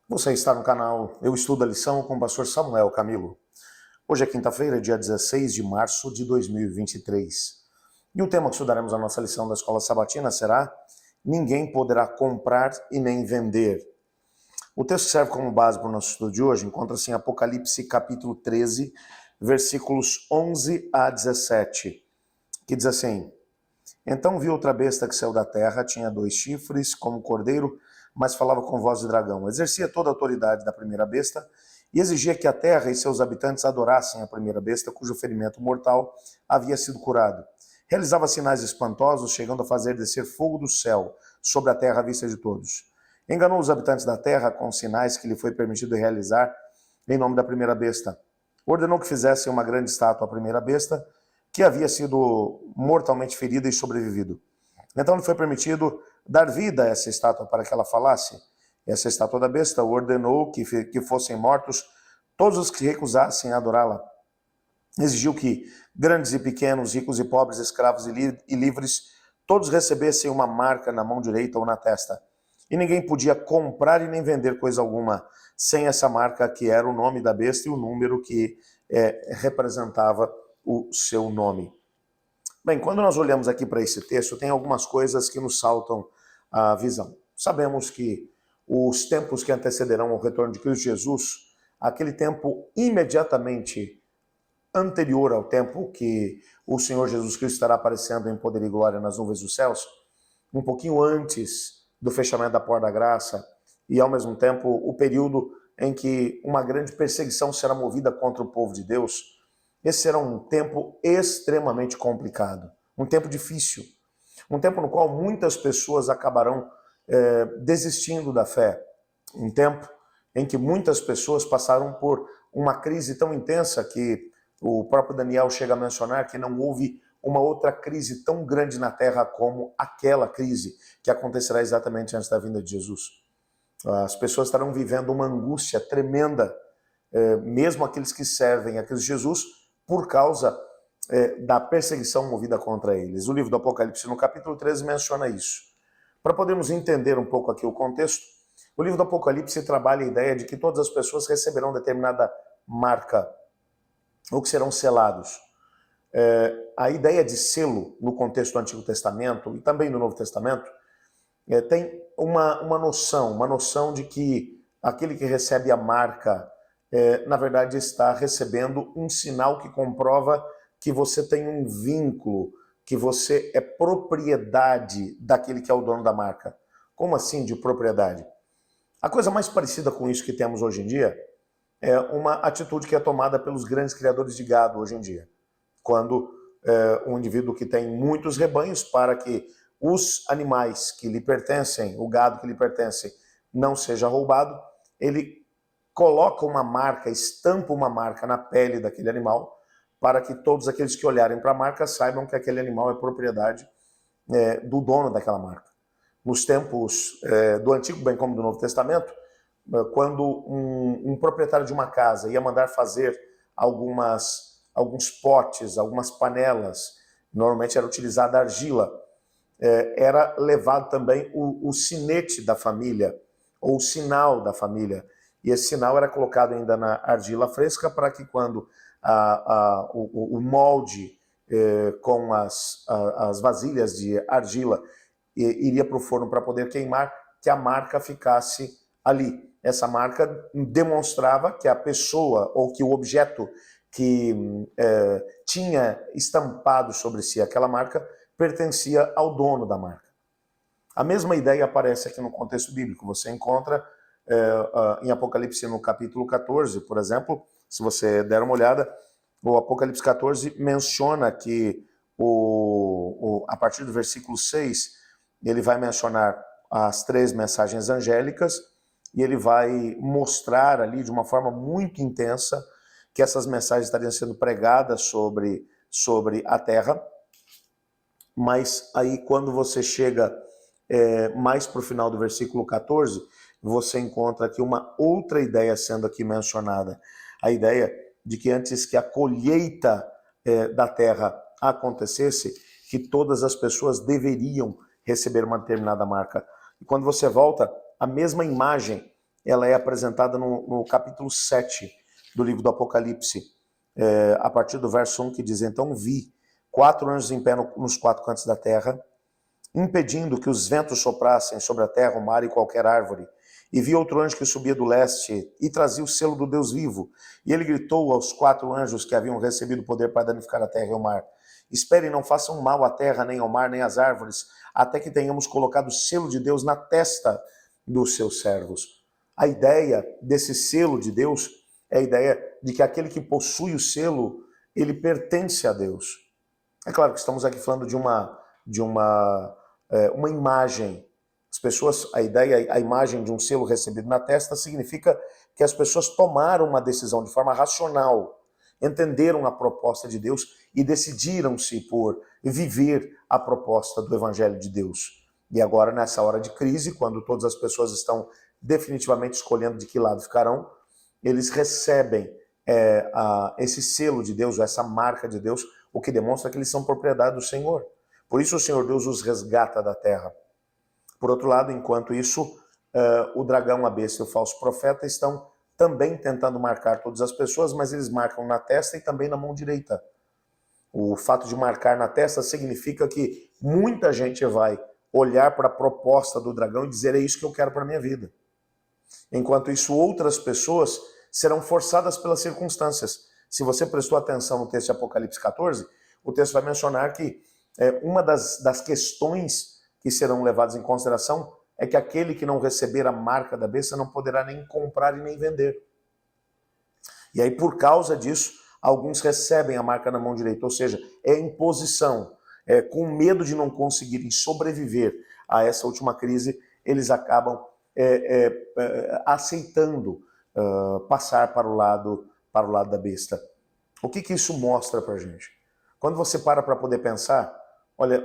Você está no canal Eu Estudo a Lição com o pastor Samuel Camilo. Hoje é quinta-feira, dia 16 de março de 2023. E o tema que estudaremos na nossa lição da Escola Sabatina será Ninguém poderá comprar e nem vender. O texto que serve como base para o nosso estudo de hoje encontra-se em Apocalipse capítulo 13, versículos 11 a 17, que diz assim: Então vi outra besta que saiu da terra, tinha 2 chifres, como cordeiro, mas falava com voz de dragão. Exercia toda a autoridade da primeira besta e exigia que a terra e seus habitantes adorassem a primeira besta, cujo ferimento mortal havia sido curado. Realizava sinais espantosos, chegando a fazer descer fogo do céu sobre a terra à vista de todos. Enganou os habitantes da terra com os sinais que lhe foi permitido realizar em nome da primeira besta. Ordenou que fizessem uma grande estátua à primeira besta, que havia sido mortalmente ferida e sobrevivido. Então lhe foi permitido dar vida a essa estátua para que ela falasse. Essa estátua da besta ordenou que fossem mortos todos os que recusassem adorá-la. Exigiu que grandes e pequenos, ricos e pobres, escravos e livres, todos recebessem uma marca na mão direita ou na testa. E ninguém podia comprar e nem vender coisa alguma sem essa marca, que era o nome da besta e o número que representava o seu nome. Bem, quando nós olhamos aqui para esse texto, tem algumas coisas que nos saltam à visão. Sabemos que os tempos que antecederão ao retorno de Cristo Jesus, aquele tempo imediatamente anterior ao tempo que o Senhor Jesus Cristo estará aparecendo em poder e glória nas nuvens dos céus, um pouquinho antes do fechamento da porta da graça, e ao mesmo tempo o período em que uma grande perseguição será movida contra o povo de Deus. Esse será um tempo extremamente complicado, um tempo difícil, um tempo no qual muitas pessoas acabarão desistindo da fé, um tempo em que muitas pessoas passaram por uma crise tão intensa que o próprio Daniel chega a mencionar que não houve uma outra crise tão grande na terra como aquela crise que acontecerá exatamente antes da vinda de Jesus. As pessoas estarão vivendo uma angústia tremenda, mesmo aqueles que servem a Cristo Jesus, por causa da perseguição movida contra eles. O livro do Apocalipse, no capítulo 13, menciona isso. Para podermos entender um pouco aqui o contexto, o livro do Apocalipse trabalha a ideia de que todas as pessoas receberão determinada marca, ou que serão selados. A ideia de selo, no contexto do Antigo Testamento e também no Novo Testamento, tem uma noção de que aquele que recebe a marca, na verdade, está recebendo um sinal que comprova que você tem um vínculo, que você é propriedade daquele que é o dono da marca. Como assim de propriedade? A coisa mais parecida com isso que temos hoje em dia é uma atitude que é tomada pelos grandes criadores de gado hoje em dia. Quando um indivíduo que tem muitos rebanhos, para que os animais que lhe pertencem, o gado que lhe pertence, não seja roubado, ele coloca uma marca, estampa uma marca na pele daquele animal, para que todos aqueles que olharem para a marca saibam que aquele animal é propriedade do dono daquela marca. Nos tempos do Antigo, bem como do Novo Testamento, quando um proprietário de uma casa ia mandar fazer alguns potes, algumas panelas, normalmente era utilizada argila, era levado também o sinete da família, ou o sinal da família. E esse sinal era colocado ainda na argila fresca para que quando o molde com as vasilhas de argila iria para o forno para poder queimar, que a marca ficasse ali. Essa marca demonstrava que a pessoa ou que o objeto que tinha estampado sobre si aquela marca pertencia ao dono da marca. A mesma ideia aparece aqui no contexto bíblico. Você encontra em Apocalipse no capítulo 14, por exemplo, se você der uma olhada, o Apocalipse 14 menciona que a partir do versículo 6, ele vai mencionar as 3 mensagens angélicas e ele vai mostrar ali de uma forma muito intensa que essas mensagens estariam sendo pregadas sobre a terra. Mas aí quando você chega mais para o final do versículo 14, você encontra aqui uma outra ideia sendo aqui mencionada. A ideia de que antes que a colheita da terra acontecesse, que todas as pessoas deveriam receber uma determinada marca. E quando você volta, a mesma imagem ela é apresentada no capítulo 7 do livro do Apocalipse, a partir do verso 1, que diz: então vi 4 anjos em pé nos 4 cantos da terra, impedindo que os ventos soprassem sobre a terra, o mar e qualquer árvore. E vi outro anjo que subia do leste e trazia o selo do Deus vivo. E ele gritou aos 4 anjos que haviam recebido poder para danificar a terra e o mar: esperem, não façam mal à terra, nem ao mar, nem às árvores, até que tenhamos colocado o selo de Deus na testa dos seus servos. A ideia desse selo de Deus é a ideia de que aquele que possui o selo, ele pertence a Deus. É claro que estamos aqui falando de uma imagem. As pessoas, a imagem de um selo recebido na testa significa que as pessoas tomaram uma decisão de forma racional, entenderam a proposta de Deus e decidiram-se por viver a proposta do Evangelho de Deus. E agora, nessa hora de crise, quando todas as pessoas estão definitivamente escolhendo de que lado ficarão, eles recebem esse selo de Deus, ou essa marca de Deus, o que demonstra que eles são propriedade do Senhor. Por isso o Senhor Deus os resgata da terra. Por outro lado, enquanto isso, o dragão, a besta e o falso profeta estão também tentando marcar todas as pessoas, mas eles marcam na testa e também na mão direita. O fato de marcar na testa significa que muita gente vai olhar para a proposta do dragão e dizer: é isso que eu quero para a minha vida. Enquanto isso, outras pessoas serão forçadas pelas circunstâncias. Se você prestou atenção no texto de Apocalipse 14, o texto vai mencionar que uma das questões que serão levadas em consideração é que aquele que não receber a marca da besta não poderá nem comprar e nem vender. E aí, por causa disso, alguns recebem a marca na mão direita, ou seja, é imposição. Com medo de não conseguirem sobreviver a essa última crise, eles acabam aceitando passar para o lado da besta. O que isso mostra para a gente? Quando você para poder pensar, olha,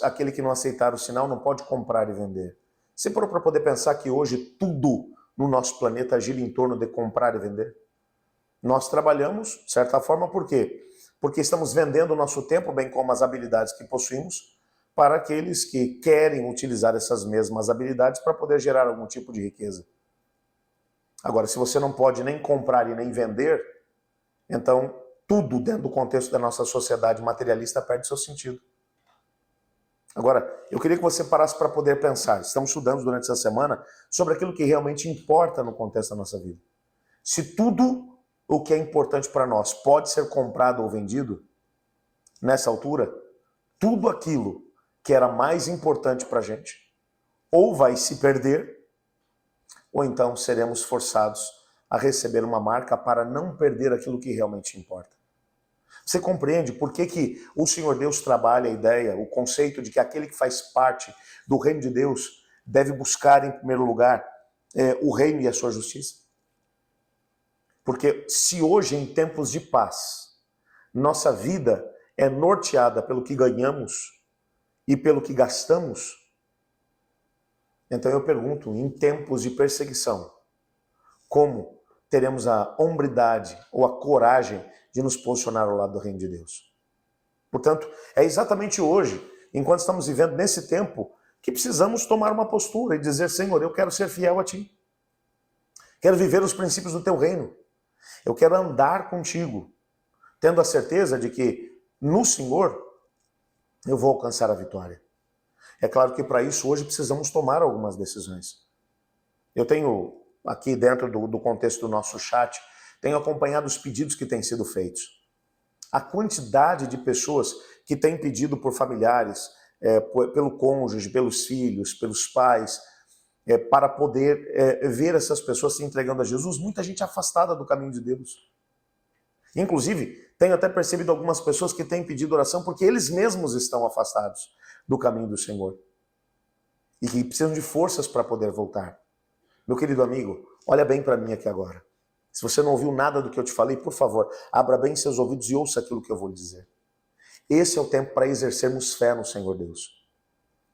aquele que não aceitar o sinal não pode comprar e vender. Você parou para poder pensar que hoje tudo no nosso planeta gira em torno de comprar e vender? Nós trabalhamos, de certa forma, por quê? Porque estamos vendendo o nosso tempo, bem como as habilidades que possuímos, para aqueles que querem utilizar essas mesmas habilidades para poder gerar algum tipo de riqueza. Agora, se você não pode nem comprar e nem vender, então tudo dentro do contexto da nossa sociedade materialista perde seu sentido. Agora, eu queria que você parasse para poder pensar. Estamos estudando durante essa semana sobre aquilo que realmente importa no contexto da nossa vida. Se tudo o que é importante para nós pode ser comprado ou vendido, nessa altura, tudo aquilo que era mais importante para a gente ou vai se perder, ou então seremos forçados a receber uma marca para não perder aquilo que realmente importa. Você compreende por que o Senhor Deus trabalha a ideia, o conceito de que aquele que faz parte do reino de Deus deve buscar em primeiro lugar o reino e a sua justiça? Porque se hoje, em tempos de paz, nossa vida é norteada pelo que ganhamos e pelo que gastamos, então eu pergunto, em tempos de perseguição, como teremos a hombridade ou a coragem de nos posicionar ao lado do reino de Deus? Portanto, é exatamente hoje, enquanto estamos vivendo nesse tempo, que precisamos tomar uma postura e dizer: Senhor, eu quero ser fiel a Ti. Quero viver os princípios do Teu reino. Eu quero andar contigo, tendo a certeza de que no Senhor eu vou alcançar a vitória. É claro que para isso hoje precisamos tomar algumas decisões. Eu tenho aqui dentro do contexto do nosso chat, tenho acompanhado os pedidos que têm sido feitos. A quantidade de pessoas que têm pedido por familiares, pelo cônjuge, pelos filhos, pelos pais, para poder ver essas pessoas se entregando a Jesus, muita gente afastada do caminho de Deus. Inclusive, tenho até percebido algumas pessoas que têm pedido oração porque eles mesmos estão afastados do caminho do Senhor e que precisam de forças para poder voltar. Meu querido amigo, olha bem para mim aqui agora. Se você não ouviu nada do que eu te falei, por favor, abra bem seus ouvidos e ouça aquilo que eu vou lhe dizer. Esse é o tempo para exercermos fé no Senhor Deus.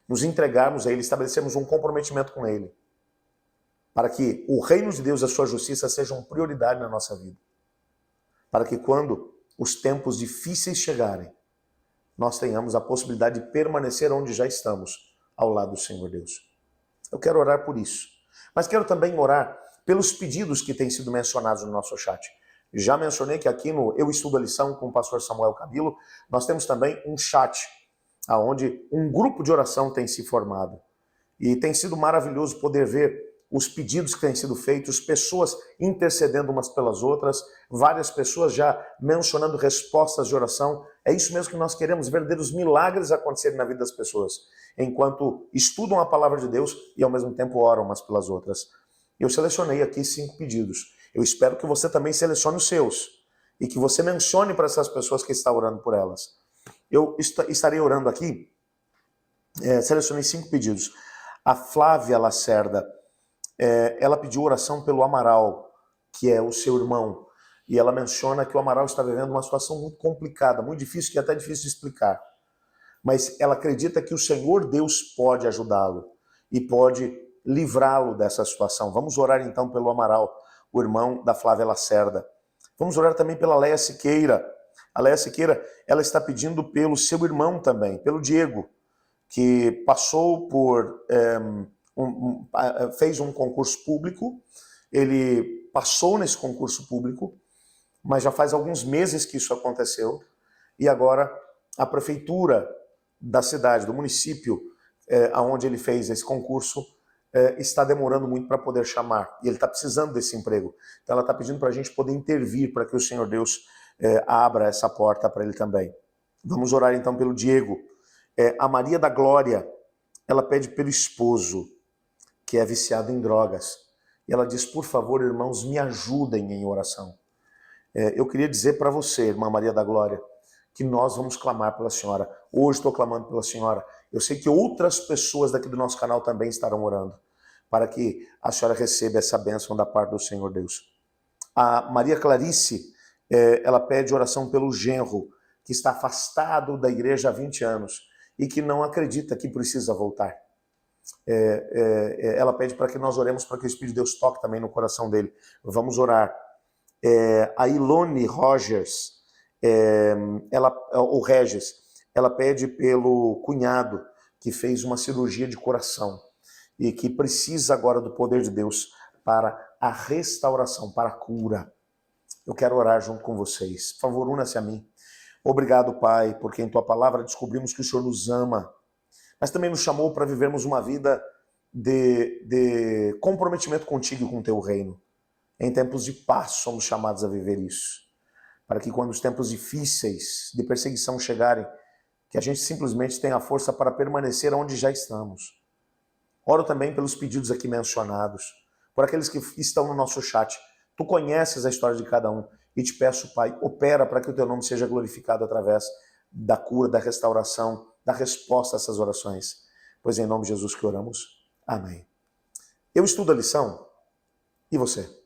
Nos entregarmos a Ele, estabelecermos um comprometimento com Ele, para que o reino de Deus e a sua justiça sejam prioridade na nossa vida. Para que quando os tempos difíceis chegarem, nós tenhamos a possibilidade de permanecer onde já estamos, ao lado do Senhor Deus. Eu quero orar por isso. Mas quero também orar pelos pedidos que têm sido mencionados no nosso chat. Já mencionei que aqui no Eu Estudo a Lição com o pastor Samuel Camilo, nós temos também um chat, onde um grupo de oração tem se formado. E tem sido maravilhoso poder ver os pedidos que têm sido feitos, pessoas intercedendo umas pelas outras, várias pessoas já mencionando respostas de oração. É isso mesmo que nós queremos, verdadeiros milagres acontecerem na vida das pessoas, enquanto estudam a palavra de Deus e ao mesmo tempo oram umas pelas outras. Eu selecionei aqui 5 pedidos. Eu espero que você também selecione os seus e que você mencione para essas pessoas que está orando por elas. Eu estarei orando aqui, selecionei 5 pedidos. A Flávia Lacerda, ela pediu oração pelo Amaral, que é o seu irmão, e ela menciona que o Amaral está vivendo uma situação muito complicada, muito difícil, que é até difícil de explicar. Mas ela acredita que o Senhor Deus pode ajudá-lo e pode livrá-lo dessa situação. Vamos orar então pelo Amaral, o irmão da Flávia Lacerda. Vamos orar também pela Leia Siqueira. A Leia Siqueira, ela está pedindo pelo seu irmão também, pelo Diego, que passou por... fez um concurso público, ele passou nesse concurso público, mas já faz alguns meses que isso aconteceu, e agora a prefeitura da cidade, do município, onde ele fez esse concurso, está demorando muito para poder chamar, e ele está precisando desse emprego. Então ela está pedindo para a gente poder intervir, para que o Senhor Deus abra essa porta para ele também. Vamos orar então pelo Diego. A Maria da Glória, ela pede pelo esposo, que é viciado em drogas. E ela diz, por favor, irmãos, me ajudem em oração. Eu queria dizer para você, irmã Maria da Glória, que nós vamos clamar pela senhora. Hoje estou clamando pela senhora. Eu sei que outras pessoas daqui do nosso canal também estarão orando, para que a senhora receba essa bênção da parte do Senhor Deus. A Maria Clarice, ela pede oração pelo genro, que está afastado da igreja há 20 anos e que não acredita que precisa voltar. Ela pede para que nós oremos para que o Espírito de Deus toque também no coração dele. Vamos orar. A Ilone Rogers, o Regis, ela pede pelo cunhado que fez uma cirurgia de coração e que precisa agora do poder de Deus para a restauração, para a cura. Eu quero orar junto com vocês. Por favor, una-se a mim. Obrigado, Pai, porque em Tua palavra descobrimos que o Senhor nos ama, mas também nos chamou para vivermos uma vida de comprometimento contigo e com o Teu reino. Em tempos de paz somos chamados a viver isso, para que quando os tempos difíceis de perseguição chegarem, que a gente simplesmente tenha a força para permanecer onde já estamos. Oro também pelos pedidos aqui mencionados, por aqueles que estão no nosso chat. Tu conheces a história de cada um e te peço, Pai, opera para que o Teu nome seja glorificado através da cura, da restauração, da resposta a essas orações. Pois é em nome de Jesus que oramos. Amém. Eu estudo a lição e você?